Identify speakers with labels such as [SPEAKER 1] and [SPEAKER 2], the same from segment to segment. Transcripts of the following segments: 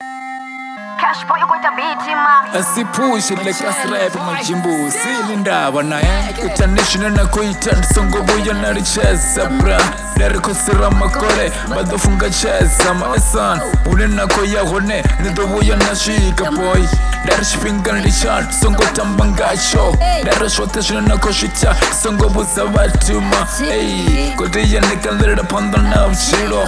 [SPEAKER 1] Cash boy, you going to beat him, man.
[SPEAKER 2] Asipush like asrap majimbu silinda wana international na kuita songo buya na richeza bra dare kosira makole badofunga cheza masan unena ko yahone nido buya na shika boy dare shipinga richard songo tambangacho dare shoteshina na koshita songo buza batuma hey kodiya nikalera pandana uchiro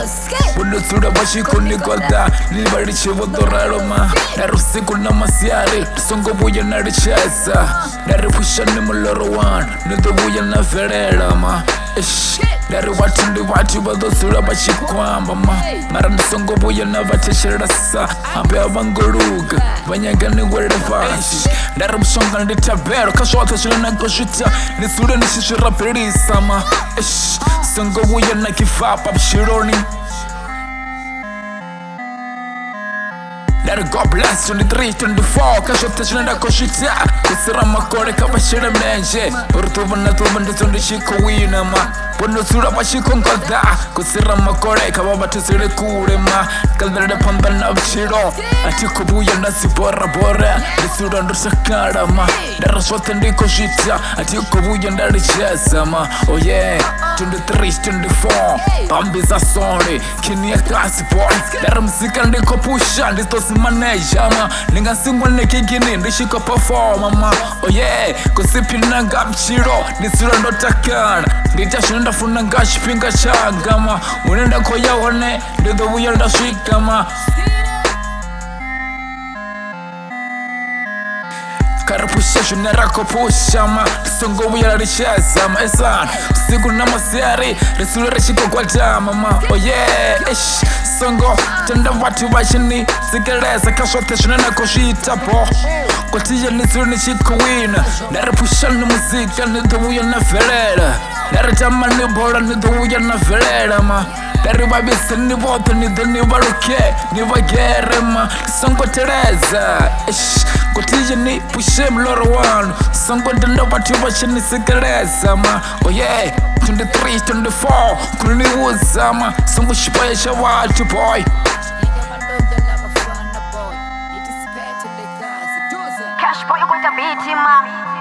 [SPEAKER 2] buno tura bashiko nigoda nibari chivodoraro ma dare siku na masiari songo buya na richeza dare pushani muloro one nido buya na verera ma dare watu badosura bashikwamba ma mara nisongo buya na bateshera sa ambe abangoruga banyagane werevasi dare mshonga nditabero kashota shina na koshita nisura nishishira perisa ma songo buya na kifapa bshironi. Let God bless 23, 24 Kashota shina koshita kusira makore kabashira menje urutuba na tuba ndizondi shiko wina ma bono sura bashiko ngoda kusira makore kababa tusire kure ma kalera pamba na bshiro atiko buya na sibora bora ndisura ndosakara ma daraswata ndikoshita atiko buya ndaricheza ma oh yeah 23, 24 Bambiza sorry kinia kasi boy dara mzika ndiko pusha ndistosi manager ma ninga singwa nekigini ndishiko performa ma oh yeah kusipina ngabchiro ndisura ndotakana nditashunda funa ngashipinga changa ma unenda koya one ndido buya ndashika ma karapusha shunera kopusha ma songo buya richeza ma esan siku na masiari resula reshiko kwa dama ma oh yeah songo tenda watu bashini sikereza kashota shunena koshita po kotiya nisura nishiko wina narapusha na muzika nido buya na verera naratama ni bora nido buya na verera ma dari babisa ni boto nido ni baruke ni bagere ma songo tereza kotiya ni pushe mloro one songo tenda watu bashini sikereza ma oh yeah 23, 24 kuni uza ma songo shipaya sha watu boy
[SPEAKER 1] Cash boy, you going to beat him, man.